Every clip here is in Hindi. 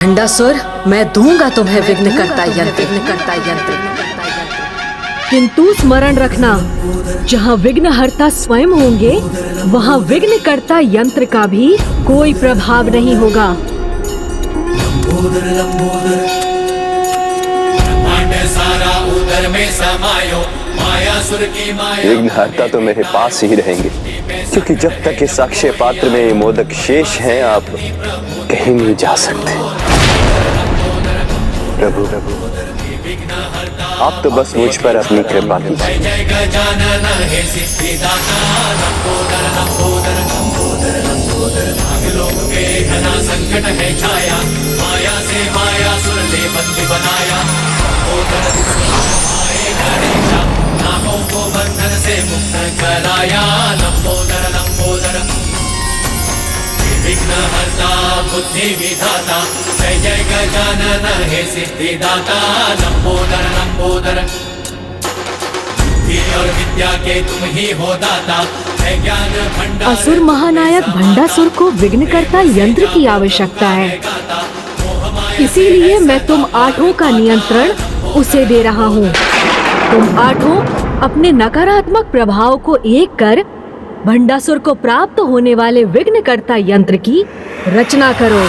भंडासुर, मैं दूंगा तुम्हें विघ्नकर्ता यंत्र। किंतु स्मरण रखना, जहाँ विघ्नहर्ता स्वयं होंगे वहाँ विघ्नकर्ता यंत्र का भी कोई प्रभाव नहीं होगा। विघ्नहर्ता तो मेरे पास ही रहेंगे, क्योंकि जब तक इस अक्षय पात्र में ये मोदक शेष हैं, आप कहीं नहीं जा सकते। प्रभु, आप तो बस मुझ पर अपनी कृपा कीजिए। संकट है छाया, माया से माया सुर ने बंदी बनाया। नामों को बंधन से मुक्त कराया। लंबोदर लंबोदर विघ्नहर्ता बुद्धि विधाता, जय जय गजानन हे सिद्धिदाता। लंबोदर लंबोदर बुद्धि और विद्या के तुम ही हो दाता, जय ज्ञान भंडार। असुर महानायक भंडासुर को विघ्नकर्ता यंत्र की आवश्यकता है, इसीलिए मैं तुम आठों का नियंत्रण उसे दे रहा हूँ। तुम आठों अपने नकारात्मक प्रभाव को एक कर भंडासुर को प्राप्त होने वाले विघ्नकर्ता यंत्र की रचना करो।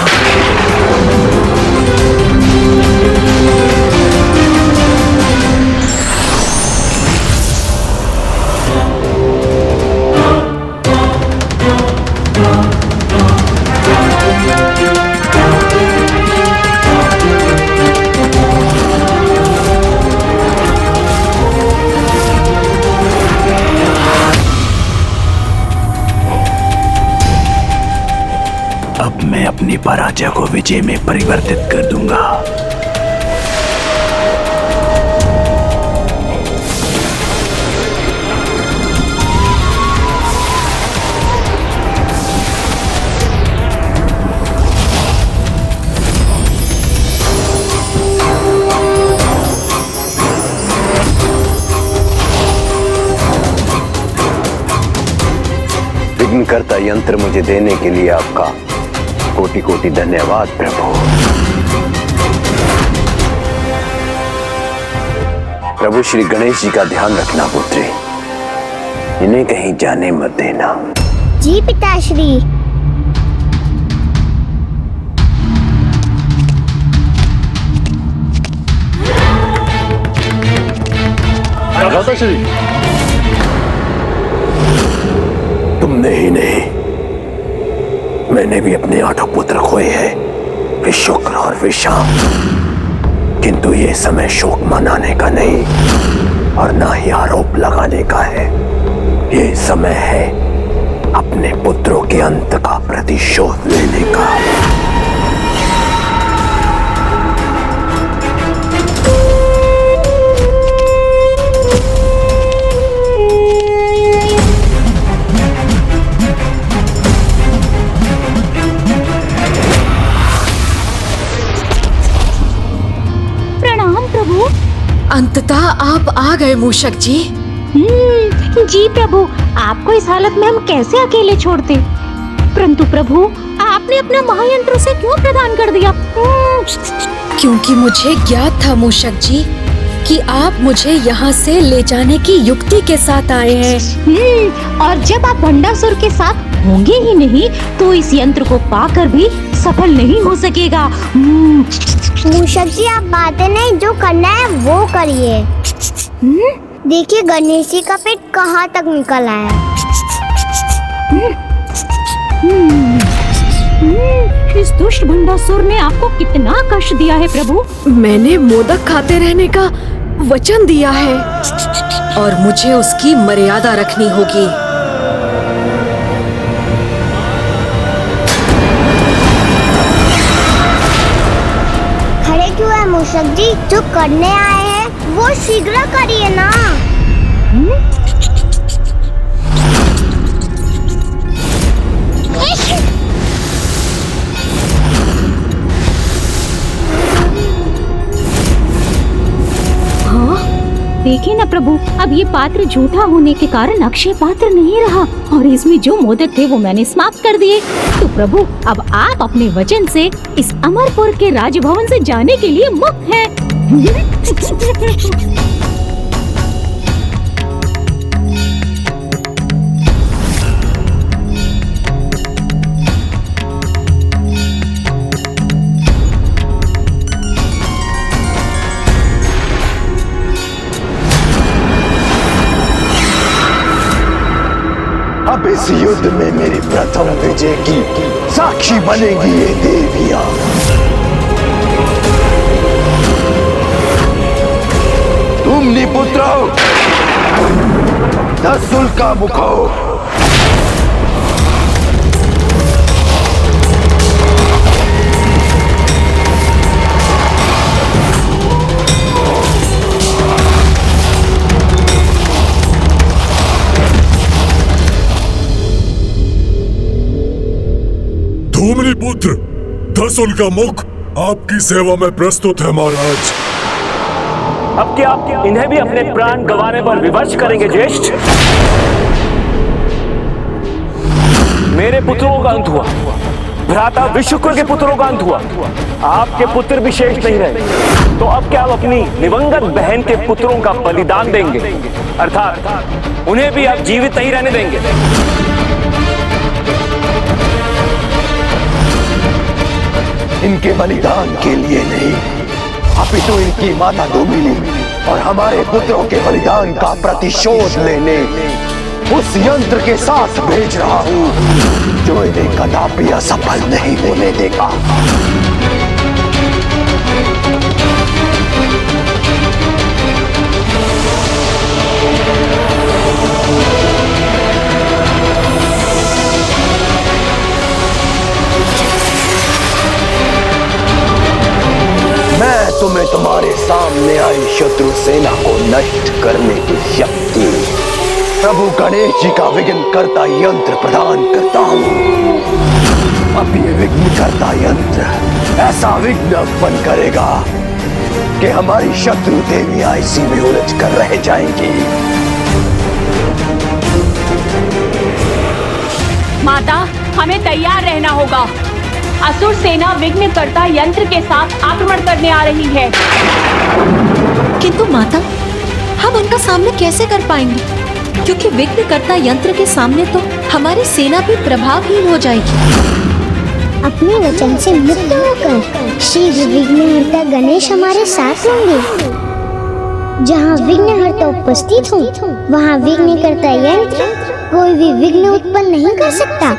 अब मैं अपनी पराजय को विजय में परिवर्तित कर दूंगा। विघ्नकर्ता यंत्र मुझे देने के लिए आपका कोटि कोटि धन्यवाद प्रभु। प्रभु श्री गणेश जी का ध्यान रखना पुत्री, इन्हें कहीं जाने मत देना। जी पिताश्री। माताश्री, तुमने ही नहीं, मैंने भी अपने आठों पुत्र खोए हैं, वे शुक्र और वे शाम। किंतु ये समय शोक मनाने का नहीं और ना ही आरोप लगाने का है। ये समय है अपने पुत्रों के अंत का प्रतिशोध लेने का। अंततः आप आ गए मूषक जी। जी प्रभु, आपको इस हालत में हम कैसे अकेले छोड़ते। परंतु प्रभु, आपने अपना महायंत्र उसे क्यों प्रदान कर दिया? क्योंकि मुझे ज्ञात था मूषक जी कि आप मुझे यहाँ से ले जाने की युक्ति के साथ आए हैं। और जब आप भंडासुर के साथ होंगे ही नहीं तो इस यंत्र को पाकर भी सफल नहीं हो सकेगा। मूषक जी, आप बातें नहीं, जो करना है वो करिए। देखिए गणेश जी का पेट कहाँ तक निकल आया। इस दुष्ट भंडासुर ने आपको कितना कष्ट दिया है प्रभु। मैंने मोदक खाते रहने का वचन दिया है और मुझे उसकी मर्यादा रखनी होगी। खड़े क्यों है मूषक जी? जो करने आए हैं वो शीघ्र करिए ना। देखिए ना प्रभु, अब ये पात्र झूठा होने के कारण अक्षय पात्र नहीं रहा और इसमें जो मोदक थे वो मैंने समाप्त कर दिए। तो प्रभु, अब आप अपने वचन से इस अमरपुर के राजभवन से जाने के लिए मुक्त हैं। अब इस युद्ध में मेरी प्रथम विजय की साक्षी बनेगी ये देवियां। तुम निपुत्रो, दसुल का मुखो, धूम्री पुत्र दसुल का मुख आपकी सेवा में प्रस्तुत है महाराज। अब क्या आप इन्हें भी अपने प्राण गंवाने पर विवश करेंगे ज्येष्ठ? मेरे पुत्रों का अंत हुआ, भ्राता विशुक्र के पुत्रों का अंत हुआ, आपके पुत्र भी शेष नहीं रहे। तो अब क्या आप अपनी दिवंगत बहन के पुत्रों का बलिदान देंगे, अर्थात उन्हें भी आप जीवित नहीं रहने देंगे? इनके बलिदान के लिए नहीं, अपितु इनकी माता धूमिली और हमारे पुत्रों के बलिदान का प्रतिशोध लेने उस यंत्र के साथ भेज रहा हूं जो इन्हें कदापि असफल नहीं होने देगा। मैं तुम्हें तुम्हारे सामने आई शत्रु सेना को नष्ट करने की शक्ति प्रभु गणेश जी का विघ्न करता यंत्र प्रदान करता हूँ। अब ये विघ्न करता यंत्र ऐसा विघ्न उत्पन्न करेगा कि हमारी शत्रु देवियां इसी में उलझ कर रह जाएंगी। माता, हमें तैयार रहना होगा। असुर सेना विघ्नकर्ता यंत्र के साथ आक्रमण करने आ रही है। किंतु माता, हम उनका सामना कैसे कर पाएंगे? क्योंकि विघ्नकर्ता यंत्र के सामने तो हमारी सेना भी प्रभावहीन हो जाएगी। अपने वचन से मुक्त होकर शीघ्र विघ्नहर्ता गणेश हमारे साथ होंगे। जहाँ विघ्नहर्ता उपस्थित हो, वहाँ विघ्नकर्ता यंत्र कोई भी विघ्न उत्पन्न नहीं कर सकता।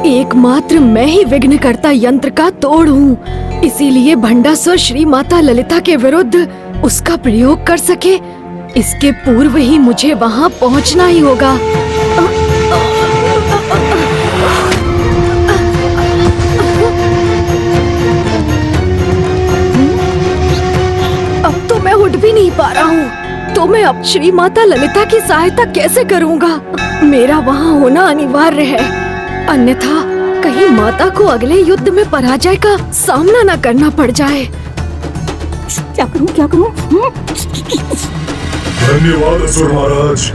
एकमात्र मैं ही विघ्नकर्ता यंत्र का तोड़ हूँ, इसीलिए भंडासुर श्री माता ललिता के विरुद्ध उसका प्रयोग कर सके, इसके पूर्व ही मुझे वहाँ पहुँचना ही होगा। अब तो मैं उठ भी नहीं पा रहा हूँ, तो मैं अब श्री माता ललिता की सहायता कैसे करूँगा? मेरा वहाँ होना अनिवार्य है, अन्यथा कहीं माता को अगले युद्ध में पराजय का सामना न करना पड़ जाए। क्या करूं, क्या करूं? धन्यवाद असुर महाराज।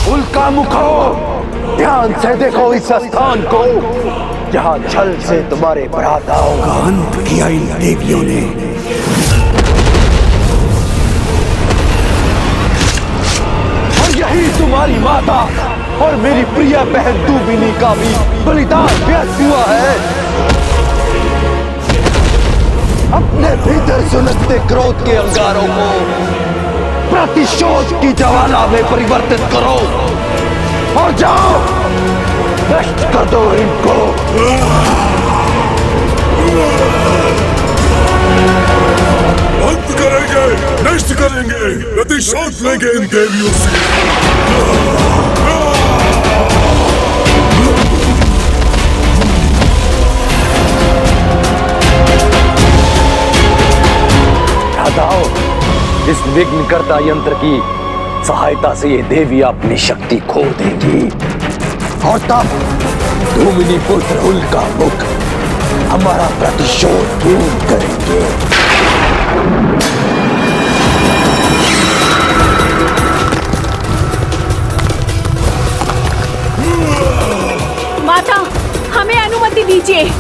उल्का मुखो, ध्यान से देखो इस स्थान को जहाँ छल से तुम्हारे भ्राताओं का अंत किया इन देवियों ने। और यही तुम्हारी माता और मेरी प्रिय बहन दूबिनी का भी बलिदान व्यर्थ हुआ है। अपने भीतर सुलगते क्रोध के अंगारों को प्रतिशोध की ज्वाला में परिवर्तित करो और जाओ नष्ट कर दो इनको। अंत करेंगे, नष्ट करेंगे, प्रतिशोध लेंगे इन देवियों से। भ्राताओं, इस विघ्नकर्ता यंत्र की सहायता से ये देवी अपनी शक्ति खो देगी और तब धूमिनी पुत्र उल्का मुख हमारा प्रतिशोध पूर्ण करेंगे। माता, हमें अनुमति दीजिए।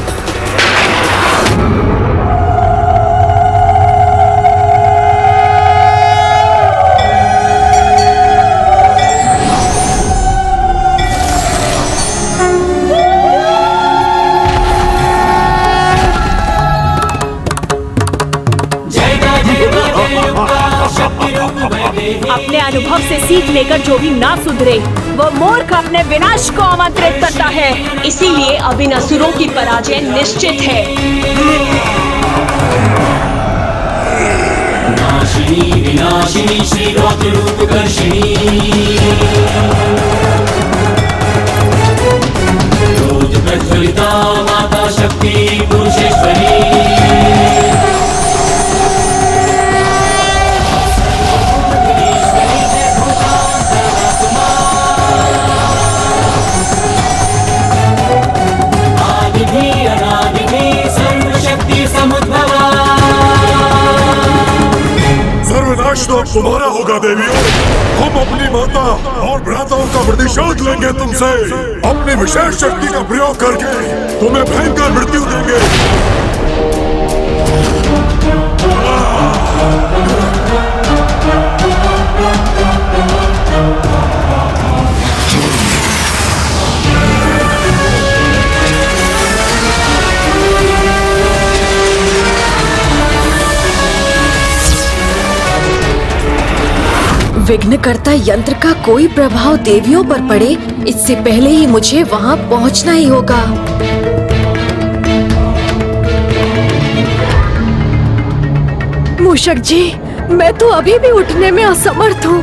अपने अनुभव से सीख लेकर जो भी ना सुधरे वो मूर्ख अपने विनाश को आमंत्रित करता है। इसीलिए अब इन असुरों की पराजय निश्चित है। नाशिनी विनाशिनी श्री रौद्र रूपकर्षिणी, रोज प्रज्वलिता माता शक्ति पुरुषेश्वरी। सर्वनाश तो अब तुम्हारा होगा देवियों। हम अपनी माता और भ्राताओं का प्रतिशोध लेंगे तुमसे। अपनी विशेष शक्ति का प्रयोग करके तुम्हें भयंकर मृत्यु देंगे। विघ्नकर्ता यंत्र का कोई प्रभाव देवियों पर पड़े, इससे पहले ही मुझे वहां पहुंचना ही होगा। मूषक जी, मैं तो अभी भी उठने में असमर्थ हूँ।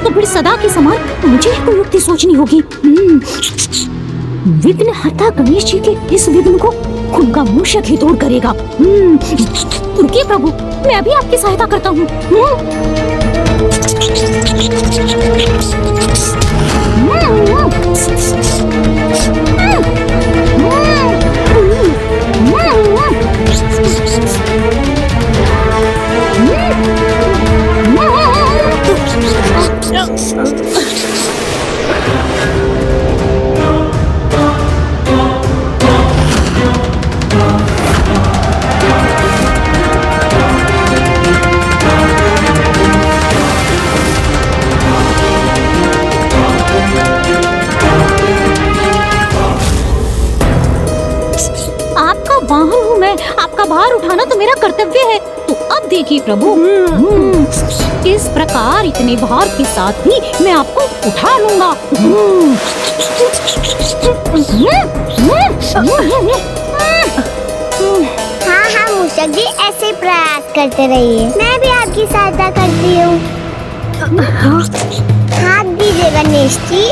तो फिर सदा के समान मुझे ही कोई युक्ति सोचनी होगी। विघ्नहर्ता गणेश जी के इस विघ्न को खुद का मूषक ही दूर करेगा। रुकिए प्रभु, मैं अभी आपकी सहायता करता हूँ। आपका भार उठाना तो मेरा कर्तव्य है। तो अब देखिए प्रभु, इस प्रकार इतने भार के साथ भी मैं आपको उठा लूंगा। हाँ हाँ मूषक जी, ऐसे प्रयास करते रहिए। मैं भी आपकी सहायता करती हूँ। हाथ दीजिए गणेश जी।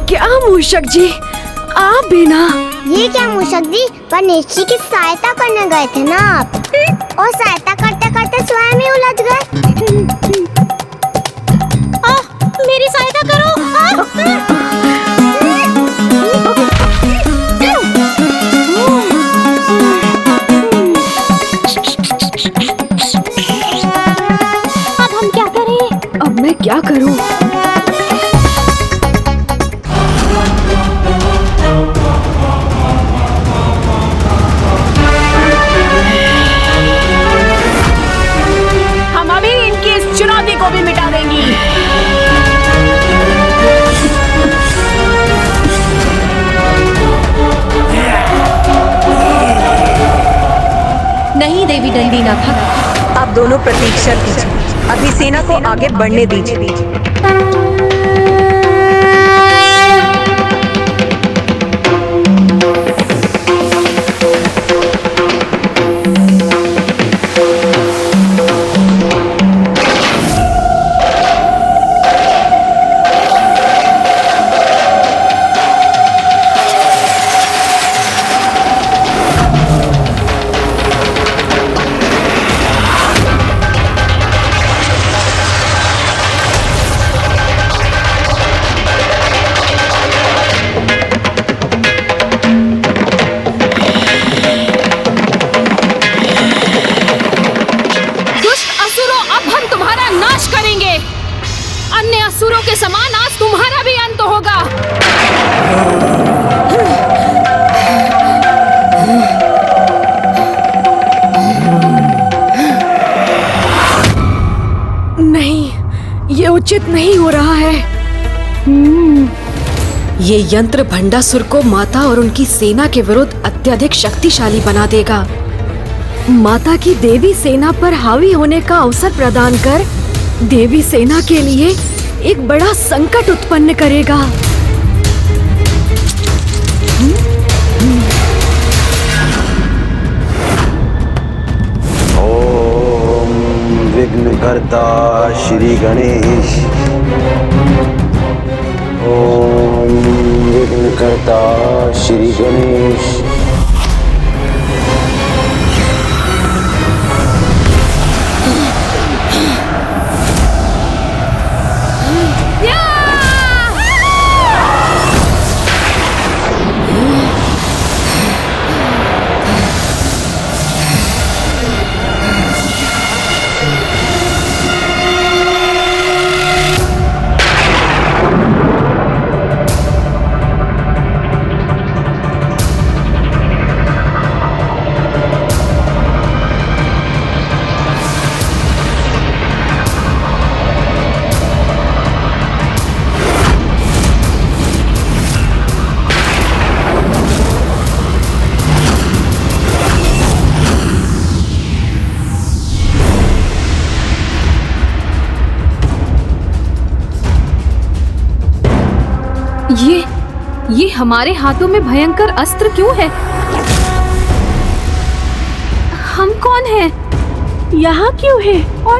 क्या मूषक जी, आप भी ना? ये क्या मूषक जी, गणेश जी की सहायता करने गए थे ना आप, और सहायता करते करते स्वयं ही उलझ गए। मेरी सहायता करो। अब हम क्या करें? अब मैं क्या करूं? नहीं देवी दंडीनाथा, आप दोनों प्रतीक्षा कीजिए, अभी सेना को आगे बढ़ने दीजिए। अन्य असुरों के समान आज तुम्हारा भी अंत होगा। नहीं, ये उचित नहीं हो रहा है। ये यंत्र भंडासुर को माता और उनकी सेना के विरुद्ध अत्यधिक शक्तिशाली बना देगा। माता की देवी सेना पर हावी होने का अवसर प्रदान कर देवी सेना के लिए एक बड़ा संकट उत्पन्न करेगा। ओम विघ्नकर्ता श्री गणेश। ओम विघ्नकर्ता श्री गणेश। ये हमारे हाथों में भयंकर अस्त्र क्यों है? हम कौन हैं? यहाँ क्यों हैं? और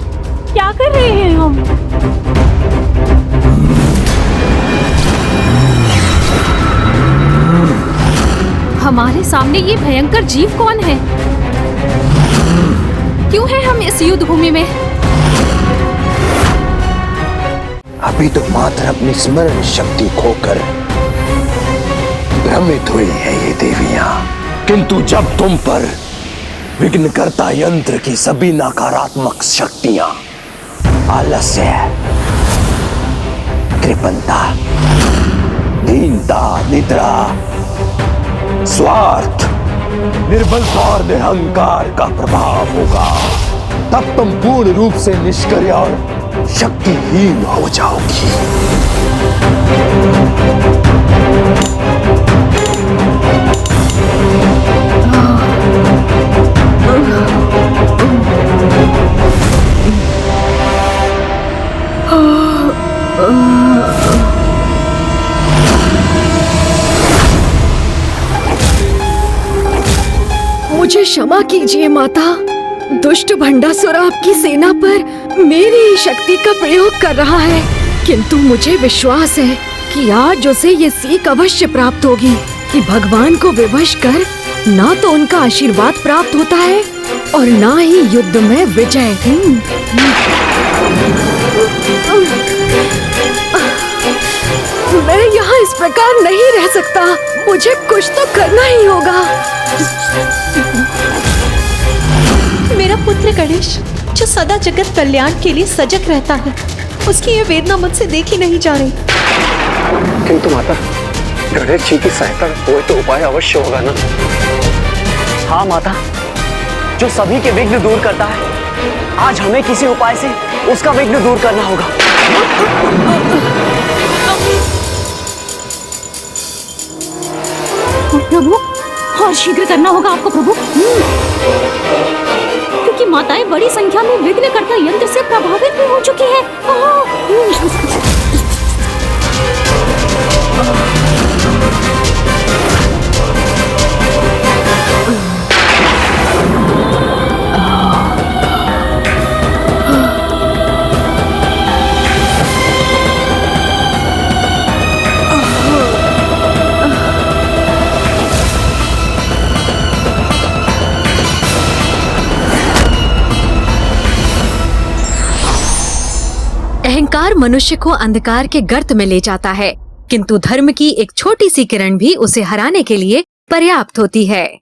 क्या कर रहे हैं हम? हमारे सामने ये भयंकर जीव कौन है? क्यों है हम इस युद्ध भूमि में? अभी तो मात्र अपनी स्मरण शक्ति खोकर भ्रमित हुई है ये देवियां, किंतु जब तुम पर विघ्नकर्ता यंत्र की सभी नकारात्मक शक्तियां, आलस्य, कृपणता, दीनता, निद्रा, स्वार्थ, निर्बलता और निरहंकार का प्रभाव होगा, तब तुम पूर्ण रूप से निष्क्रिय और शक्तिहीन हो जाओगी। मुझे क्षमा कीजिए माता। दुष्ट भंडासुर आपकी सेना पर मेरी ही शक्ति का प्रयोग कर रहा है, किंतु मुझे विश्वास है कि आज उसे ये सीख अवश्य प्राप्त होगी कि भगवान को विवश कर ना तो उनका आशीर्वाद प्राप्त होता है और ना ही युद्ध में विजय। मैं यहाँ इस प्रकार नहीं रह सकता, मुझे कुछ तो करना ही होगा। मेरा पुत्र गणेश, जो सदा जगत कल्याण के लिए सजग रहता है, उसकी ये वेदना मुझसे देखी नहीं जा रही। किंतु माता, गणेश जी की सहायता कोई तो उपाय अवश्य होगा ना? हाँ माता, जो सभी के विघ्न दूर करता है, आज हमें किसी उपाय से उसका विघ्न दूर करना होगा। प्रभु, और शीघ्र करना होगा आपको प्रभु, क्योंकि माताएं बड़ी संख्या में विघ्नकर्ता यंत्र से प्रभावित भी हो चुकी हैं। अहंकार मनुष्य को अंधकार के गर्त में ले जाता है, किंतु धर्म की एक छोटी सी किरण भी उसे हराने के लिए पर्याप्त होती है।